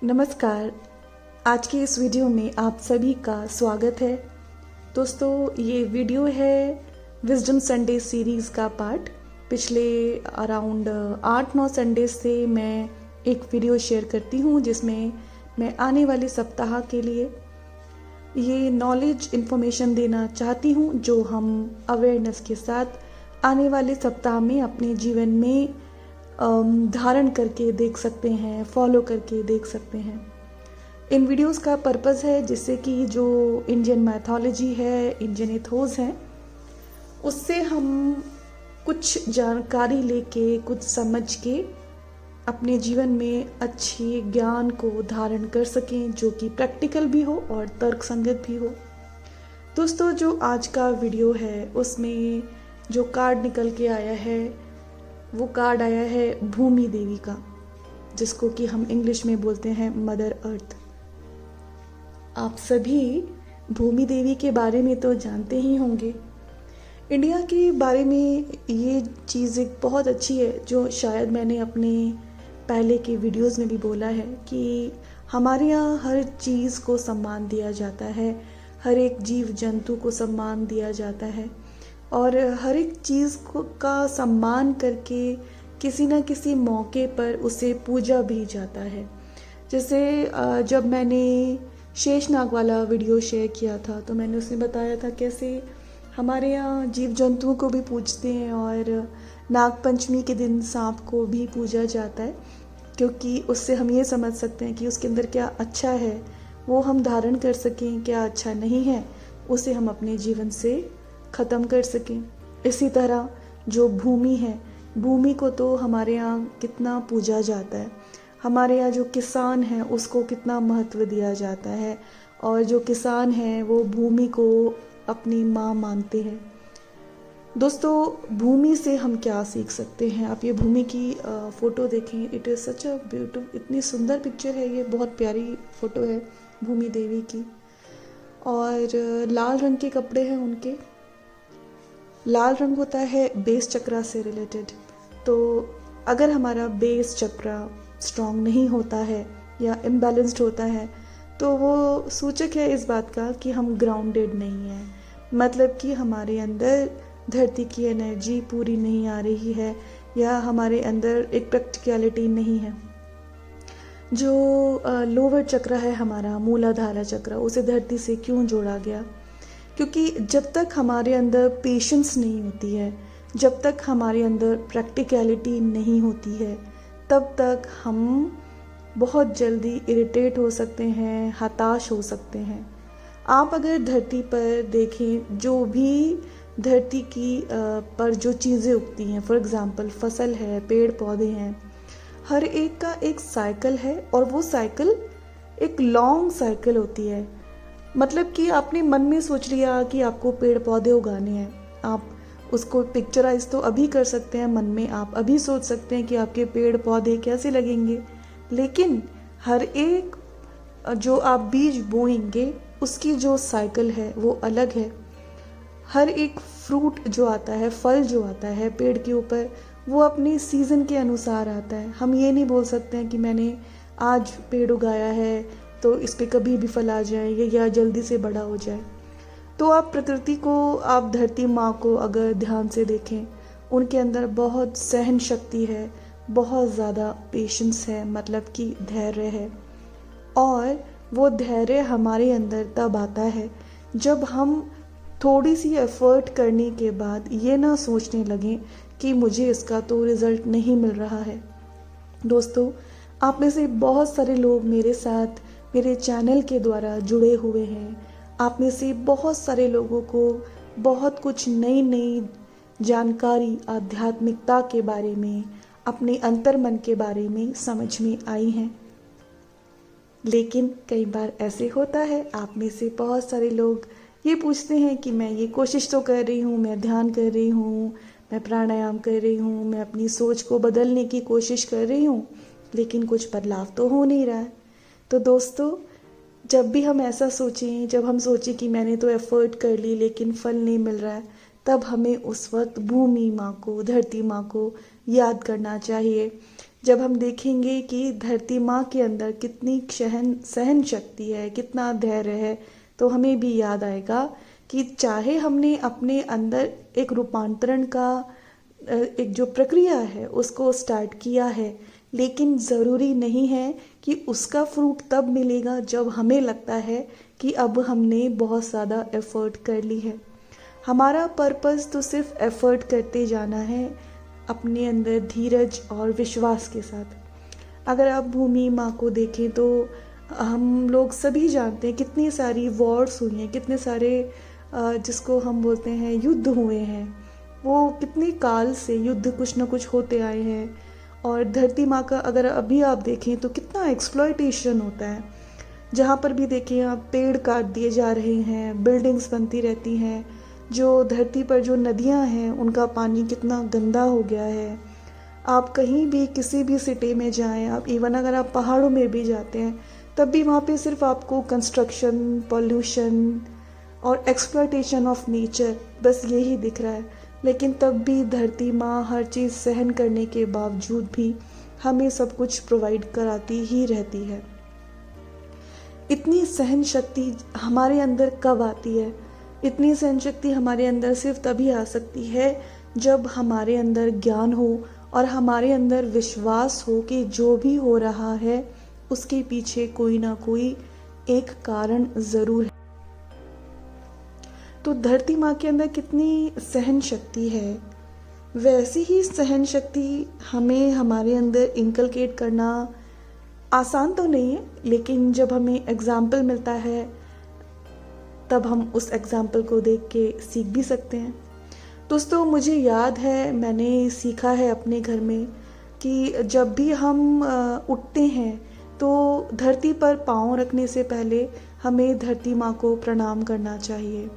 नमस्कार। आज की इस वीडियो में आप सभी का स्वागत है। दोस्तों, ये वीडियो है विजडम संडे सीरीज़ का पार्ट। पिछले अराउंड 8-9 संडे से मैं एक वीडियो शेयर करती हूँ जिसमें मैं आने वाले सप्ताह के लिए ये नॉलेज इन्फॉर्मेशन देना चाहती हूँ जो हम अवेयरनेस के साथ आने वाले सप्ताह में अपने जीवन में धारण करके देख सकते हैं, फॉलो करके देख सकते हैं। इन वीडियोस का पर्पस है जिससे कि जो इंडियन मैथोलॉजी है, इंडियन एथोस हैं, उससे हम कुछ जानकारी लेके, कुछ समझ के अपने जीवन में अच्छे ज्ञान को धारण कर सकें जो कि प्रैक्टिकल भी हो और तर्कसंगत भी हो। दोस्तों, जो आज का वीडियो है उसमें जो कार्ड निकल के आया है वो कार्ड आया है भूमि देवी का, जिसको कि हम इंग्लिश में बोलते हैं मदर अर्थ। आप सभी भूमि देवी के बारे में तो जानते ही होंगे। इंडिया के बारे में ये चीज़ एक बहुत अच्छी है जो शायद मैंने अपने पहले के वीडियोस में भी बोला है कि हमारे यहाँ हर चीज़ को सम्मान दिया जाता है, हर एक जीव जंतु को सम्मान दिया जाता है और हर एक चीज़ को का सम्मान करके किसी न किसी मौके पर उसे पूजा भी जाता है। जैसे जब मैंने शेषनाग वाला वीडियो शेयर किया था तो मैंने उसमें बताया था कैसे हमारे यहाँ जीव जंतुओं को भी पूजते हैं और नाग पंचमी के दिन सांप को भी पूजा जाता है, क्योंकि उससे हम ये समझ सकते हैं कि उसके अंदर क्या अच्छा है वो हम धारण कर सकें, क्या अच्छा नहीं है उसे हम अपने जीवन से ख़त्म कर सकें। इसी तरह जो भूमि है, भूमि को तो हमारे यहाँ कितना पूजा जाता है, हमारे यहाँ जो किसान है उसको कितना महत्व दिया जाता है और जो किसान है वो भूमि को अपनी माँ मानते हैं। दोस्तों, भूमि से हम क्या सीख सकते हैं? आप ये भूमि की फ़ोटो देखें। It is such a beautiful, इतनी सुंदर पिक्चर है, ये बहुत प्यारी फ़ोटो है भूमि देवी की। और लाल रंग के कपड़े हैं उनके। लाल रंग होता है बेस चक्रा से रिलेटेड। तो अगर हमारा बेस चक्रा स्ट्रॉन्ग नहीं होता है या इम्बैलेंस्ड होता है तो वो सूचक है इस बात का कि हम ग्राउंडेड नहीं हैं, मतलब कि हमारे अंदर धरती की एनर्जी पूरी नहीं आ रही है या हमारे अंदर एक प्रैक्टिकलिटी नहीं है। जो लोअर चक्र है हमारा, मूलाधारा चक्र, उसे धरती से क्यों जोड़ा गया? क्योंकि जब तक हमारे अंदर पेशेंस नहीं होती है, जब तक हमारे अंदर प्रैक्टिकलिटी नहीं होती है, तब तक हम बहुत जल्दी इरिटेट हो सकते हैं, हताश हो सकते हैं। आप अगर धरती पर देखें, जो भी धरती की पर जो चीज़ें उगती हैं, फॉर एग्ज़ाम्पल फसल है, पेड़ पौधे हैं, हर एक का एक साइकिल है और वो साइकिल एक लॉन्ग साइकिल होती है। मतलब कि आपने मन में सोच लिया कि आपको पेड़ पौधे उगाने हैं, आप उसको पिक्चराइज तो अभी कर सकते हैं मन में, आप अभी सोच सकते हैं कि आपके पेड़ पौधे कैसे लगेंगे, लेकिन हर एक जो आप बीज बोएंगे उसकी जो साइकिल है वो अलग है। हर एक फ्रूट जो आता है, फल जो आता है पेड़ के ऊपर, वो अपने सीज़न के अनुसार आता है। हम ये नहीं बोल सकते हैं कि मैंने आज पेड़ उगाया है तो इस पे कभी भी फल आ जाए या जल्दी से बड़ा हो जाए। तो आप प्रकृति को, आप धरती माँ को अगर ध्यान से देखें, उनके अंदर बहुत सहन शक्ति है, बहुत ज़्यादा पेशेंस है, मतलब कि धैर्य है। और वो धैर्य हमारे अंदर तब आता है जब हम थोड़ी सी एफर्ट करने के बाद ये ना सोचने लगें कि मुझे इसका तो रिज़ल्ट नहीं मिल रहा है। दोस्तों, आप में से बहुत सारे लोग मेरे साथ मेरे चैनल के द्वारा जुड़े हुए हैं। आप में से बहुत सारे लोगों को बहुत कुछ नई नई जानकारी आध्यात्मिकता के बारे में, अपने अंतर्मन के बारे में समझ में आई हैं। लेकिन कई बार ऐसे होता है, आप में से बहुत सारे लोग ये पूछते हैं कि मैं ये कोशिश तो कर रही हूँ, मैं ध्यान कर रही हूँ, मैं प्राणायाम कर रही हूँ, मैं अपनी सोच को बदलने की कोशिश कर रही हूँ, लेकिन कुछ बदलाव तो हो नहीं रहा है। तो दोस्तों, जब भी हम ऐसा सोचें, जब हम सोचें कि मैंने तो एफर्ट कर ली लेकिन फल नहीं मिल रहा है, तब हमें उस वक्त भूमि माँ को, धरती माँ को याद करना चाहिए जब हम देखेंगे कि धरती माँ के अंदर कितनी सहन शक्ति है, कितना धैर्य है, तो हमें भी याद आएगा कि चाहे हमने अपने अंदर एक रूपांतरण का एक जो प्रक्रिया है उसको स्टार्ट किया है, लेकिन ज़रूरी नहीं है कि उसका फ्रूट तब मिलेगा जब हमें लगता है कि अब हमने बहुत ज़्यादा एफर्ट कर ली है। हमारा पर्पस तो सिर्फ एफर्ट करते जाना है, अपने अंदर धीरज और विश्वास के साथ। अगर आप भूमि माँ को देखें तो हम लोग सभी जानते हैं कितनी सारी वॉर्स हुई हैं, कितने सारे जिसको हम बोलते हैं युद्ध हुए हैं। वो कितने काल से युद्ध कुछ ना कुछ होते आए हैं। और धरती माँ का अगर अभी आप देखें तो कितना एक्सप्लॉयटेशन होता है। जहाँ पर भी देखें आप पेड़ काट दिए जा रहे हैं, बिल्डिंग्स बनती रहती हैं, जो धरती पर जो नदियाँ हैं उनका पानी कितना गंदा हो गया है। आप कहीं भी किसी भी सिटी में जाएं, आप इवन अगर आप पहाड़ों में भी जाते हैं तब भी वहाँ पे सिर्फ आपको कंस्ट्रक्शन, पॉल्यूशन और एक्सप्लॉयटेशन ऑफ नेचर, बस यही दिख रहा है। लेकिन तब भी धरती माँ हर चीज़ सहन करने के बावजूद भी हमें सब कुछ प्रोवाइड कराती ही रहती है। इतनी सहन शक्ति हमारे अंदर कब आती है? इतनी सहन शक्ति हमारे अंदर सिर्फ तभी आ सकती है जब हमारे अंदर ज्ञान हो और हमारे अंदर विश्वास हो कि जो भी हो रहा है उसके पीछे कोई ना कोई एक कारण ज़रूर है। तो धरती माँ के अंदर कितनी सहन शक्ति है, वैसी ही सहन शक्ति हमें हमारे अंदर इनकलकेट करना आसान तो नहीं है, लेकिन जब हमें एग्जाम्पल मिलता है तब हम उस एग्जाम्पल को देख के सीख भी सकते हैं। दोस्तों, मुझे याद है मैंने सीखा है अपने घर में कि जब भी हम उठते हैं तो धरती पर पाँव रखने से पहले हमें धरती माँ को प्रणाम करना चाहिए।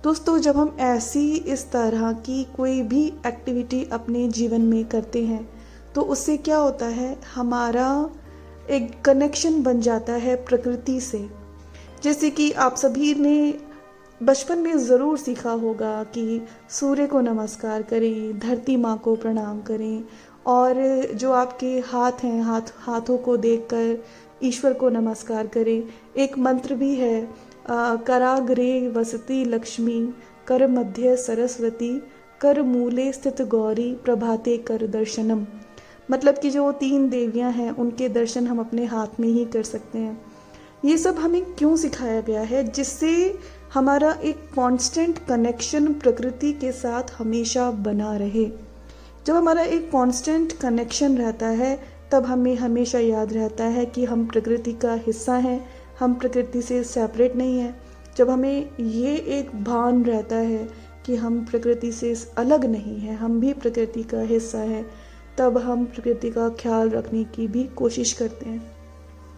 दोस्तों, जब हम ऐसी इस तरह की कोई भी एक्टिविटी अपने जीवन में करते हैं तो उससे क्या होता है, हमारा एक कनेक्शन बन जाता है प्रकृति से। जैसे कि आप सभी ने बचपन में ज़रूर सीखा होगा कि सूर्य को नमस्कार करें, धरती माँ को प्रणाम करें, और जो आपके हाथ हैं हाथों को देखकर ईश्वर को नमस्कार करें। एक मंत्र भी है, कराग्रे वसति लक्ष्मी, कर मध्य सरस्वती, कर मूले स्थित गौरी, प्रभाते कर दर्शनम। मतलब कि जो 3 देवियां हैं उनके दर्शन हम अपने हाथ में ही कर सकते हैं। ये सब हमें क्यों सिखाया गया है? जिससे हमारा एक कांस्टेंट कनेक्शन प्रकृति के साथ हमेशा बना रहे। जब हमारा एक कांस्टेंट कनेक्शन रहता है तब हमें हमेशा याद रहता है कि हम प्रकृति का हिस्सा हैं, हम प्रकृति से सेपरेट नहीं हैं। जब हमें ये एक भान रहता है कि हम प्रकृति से अलग नहीं हैं, हम भी प्रकृति का हिस्सा हैं, तब हम प्रकृति का ख्याल रखने की भी कोशिश करते हैं।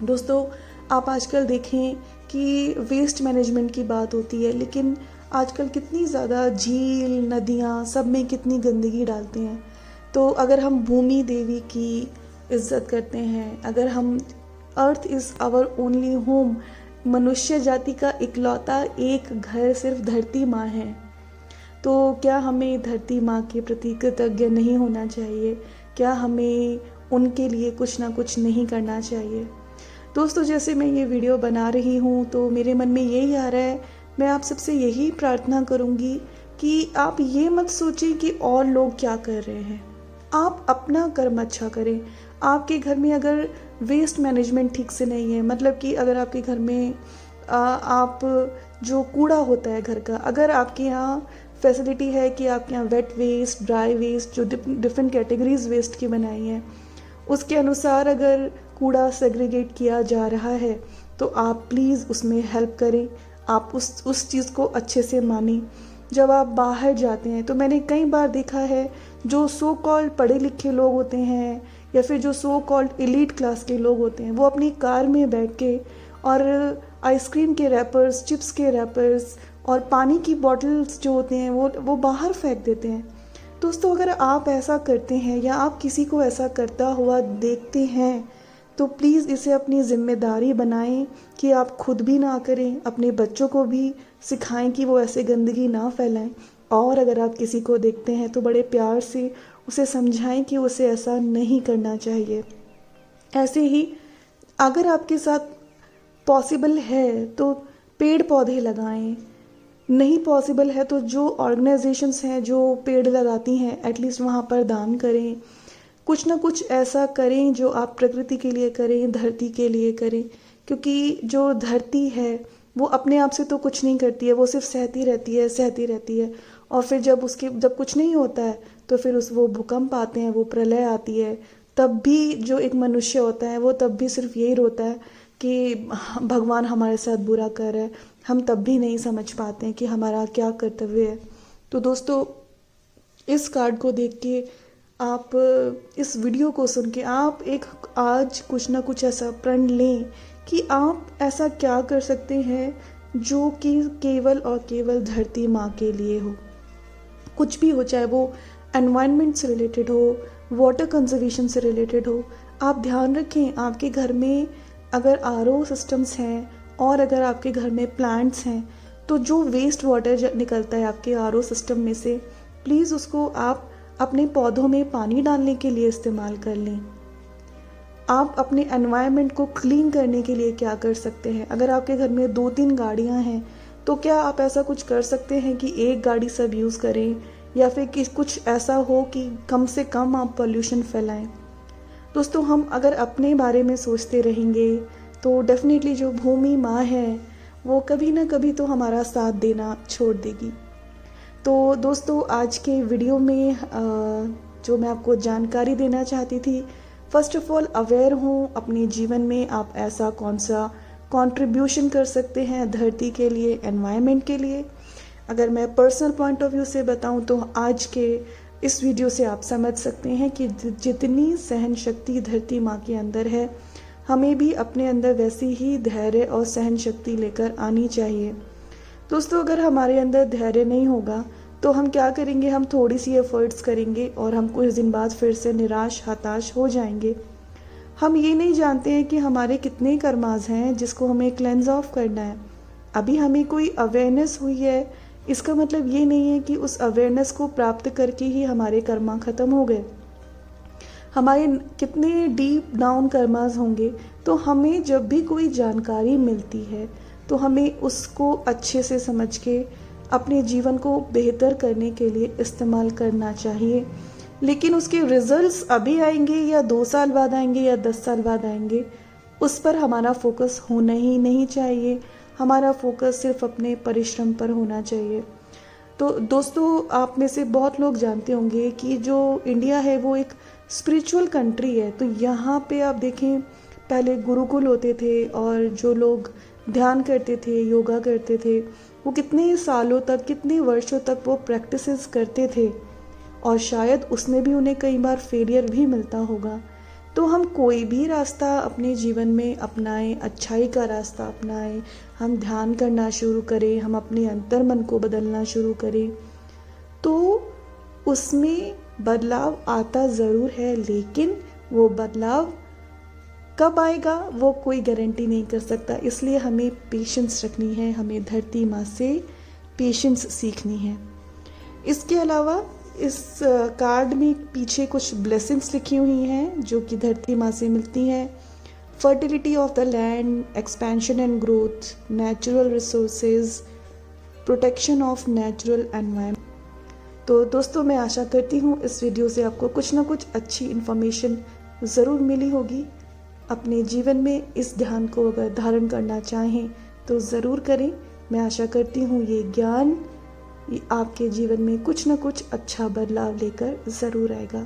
दोस्तों, आप आजकल देखें कि वेस्ट मैनेजमेंट की बात होती है, लेकिन आजकल कितनी ज़्यादा झील, नदियाँ सब में कितनी गंदगी डालते हैं। तो अगर हम भूमि देवी की इज्जत करते हैं, अगर हम Earth is our only home, मनुष्य जाति का इकलौता एक घर सिर्फ धरती माँ है, तो क्या हमें धरती माँ के प्रति कृतज्ञ नहीं होना चाहिए? क्या हमें उनके लिए कुछ ना कुछ नहीं करना चाहिए? दोस्तों, जैसे मैं ये वीडियो बना रही हूँ तो मेरे मन में यही आ रहा है, मैं आप सबसे यही प्रार्थना करूँगी कि आप ये मत सोचें कि और लोग क्या कर रहे हैं, आप अपना कर्म अच्छा करें। आपके घर में अगर वेस्ट मैनेजमेंट ठीक से नहीं है, मतलब कि अगर आपके घर में आप जो कूड़ा होता है घर का, अगर आपके यहाँ फैसिलिटी है कि आपके यहाँ वेट वेस्ट, ड्राई वेस्ट, जो डिफरेंट कैटेगरीज वेस्ट की बनाई हैं, उसके अनुसार अगर कूड़ा सेग्रीगेट किया जा रहा है तो आप प्लीज़ उसमें हेल्प करें, आप उस चीज़ को अच्छे से मानें। जब आप बाहर जाते हैं तो मैंने कई बार देखा है, जो सो कॉल्ड पढ़े लिखे लोग होते हैं या फिर जो सो कॉल्ड एलीट क्लास के लोग होते हैं, वो अपनी कार में बैठ के और आइसक्रीम के रैपर्स, चिप्स के रैपर्स और पानी की बॉटल्स जो होते हैं वो बाहर फेंक देते हैं। दोस्तों, अगर आप ऐसा करते हैं या आप किसी को ऐसा करता हुआ देखते हैं तो प्लीज़ इसे अपनी जिम्मेदारी बनाएं कि आप खुद भी ना करें, अपने बच्चों को भी सिखाएं कि वो ऐसे गंदगी ना फैलाएं। और अगर आप किसी को देखते हैं तो बड़े प्यार से उसे समझाएं कि उसे ऐसा नहीं करना चाहिए। ऐसे ही अगर आपके साथ पॉसिबल है तो पेड़ पौधे लगाएं, नहीं पॉसिबल है तो जो ऑर्गेनाइजेशंस हैं जो पेड़ लगाती हैं एटलीस्ट वहाँ पर दान करें। कुछ ना कुछ ऐसा करें जो आप प्रकृति के लिए करें, धरती के लिए करें, क्योंकि जो धरती है वो अपने आप से तो कुछ नहीं करती है, वो सिर्फ सहती रहती है। और फिर जब कुछ नहीं होता है तो फिर वो भूकंप आते हैं, वो प्रलय आती है, तब भी जो एक मनुष्य होता है वो तब भी सिर्फ यही रोता है कि भगवान हमारे साथ बुरा कर रहा है। हम तब भी नहीं समझ पाते हैं कि हमारा क्या कर्तव्य है। तो दोस्तों, इस कार्ड को देख के आप, इस वीडियो को सुन के आप एक आज कुछ ना कुछ ऐसा प्रण लें कि आप ऐसा क्या कर सकते हैं जो कि केवल और केवल धरती माँ के लिए हो। कुछ भी हो, चाहे वो एनवायरनमेंट से रिलेटेड हो, वाटर कंजर्वेशन से रिलेटेड हो। आप ध्यान रखें, आपके घर में अगर आरओ सिस्टम्स हैं और अगर आपके घर में प्लांट्स हैं तो जो वेस्ट वाटर निकलता है आपके आरओ सिस्टम में से, प्लीज़ उसको आप अपने पौधों में पानी डालने के लिए इस्तेमाल कर लें। आप अपने एनवायरनमेंट को क्लीन करने के लिए क्या कर सकते हैं? अगर आपके घर में 2-3 गाड़ियां हैं तो क्या आप ऐसा कुछ कर सकते हैं कि एक गाड़ी सब यूज़ करें, या फिर कि कुछ ऐसा हो कि कम से कम आप पोल्यूशन फैलाएं। दोस्तों, हम अगर अपने बारे में सोचते रहेंगे तो डेफिनेटली जो भूमि माँ है वो कभी ना कभी तो हमारा साथ देना छोड़ देगी। तो दोस्तों, आज के वीडियो में जो मैं आपको जानकारी देना चाहती थी, फर्स्ट ऑफ ऑल अवेयर हूँ अपने जीवन में आप ऐसा कौन सा कंट्रीब्यूशन कर सकते हैं धरती के लिए, एनवायरनमेंट के लिए। अगर मैं पर्सनल पॉइंट ऑफ व्यू से बताऊं तो आज के इस वीडियो से आप समझ सकते हैं कि जितनी सहन शक्ति धरती माँ के अंदर है, हमें भी अपने अंदर वैसी ही धैर्य और सहन शक्ति लेकर आनी चाहिए। दोस्तों, अगर हमारे अंदर धैर्य नहीं होगा तो हम क्या करेंगे, हम थोड़ी सी एफर्ट्स करेंगे और हम कुछ दिन बाद फिर से निराश हताश हो जाएंगे। हम ये नहीं जानते हैं कि हमारे कितने कर्मास हैं जिसको हमें क्लेंज ऑफ करना है। अभी हमें कोई अवेयरनेस हुई है, इसका मतलब ये नहीं है कि उस अवेयरनेस को प्राप्त करके ही हमारे कर्मा खत्म हो गए। हमारे कितने डीप डाउन कर्मास होंगे। तो हमें जब भी कोई जानकारी मिलती है तो हमें उसको अच्छे से समझ के अपने जीवन को बेहतर करने के लिए इस्तेमाल करना चाहिए। लेकिन उसके रिजल्ट्स अभी आएंगे या 2 साल बाद आएंगे या 10 साल बाद आएंगे, उस पर हमारा फोकस होना ही नहीं चाहिए। हमारा फोकस सिर्फ अपने परिश्रम पर होना चाहिए। तो दोस्तों, आप में से बहुत लोग जानते होंगे कि जो इंडिया है वो एक स्पिरिचुअल कंट्री है। तो यहाँ पे आप देखें, पहले गुरुकुल होते थे और जो लोग ध्यान करते थे, योगा करते थे, वो कितने सालों तक, कितने वर्षों तक वो प्रैक्टिसेस करते थे और शायद उसमें भी उन्हें कई बार फेलियर भी मिलता होगा। तो हम कोई भी रास्ता अपने जीवन में अपनाएं, अच्छाई का रास्ता अपनाएं, हम ध्यान करना शुरू करें, हम अपने अंतर मन को बदलना शुरू करें, तो उसमें बदलाव आता ज़रूर है। लेकिन वो बदलाव कब आएगा वो कोई गारंटी नहीं कर सकता। इसलिए हमें पेशेंस रखनी है, हमें धरती माँ से पेशेंस सीखनी है। इसके अलावा इस कार्ड में पीछे कुछ ब्लेसिंग्स लिखी हुई हैं जो कि धरती माँ से मिलती हैं। Fertility of the land, expansion and growth, natural resources, protection of natural environment. तो दोस्तों, मैं आशा करती हूँ इस वीडियो से आपको कुछ ना कुछ अच्छी इन्फॉर्मेशन ज़रूर मिली होगी। अपने जीवन में इस ध्यान को अगर धारण करना चाहें तो ज़रूर करें। मैं आशा करती हूँ ये ज्ञान आपके जीवन में कुछ ना कुछ अच्छा बदलाव लेकर ज़रूर आएगा।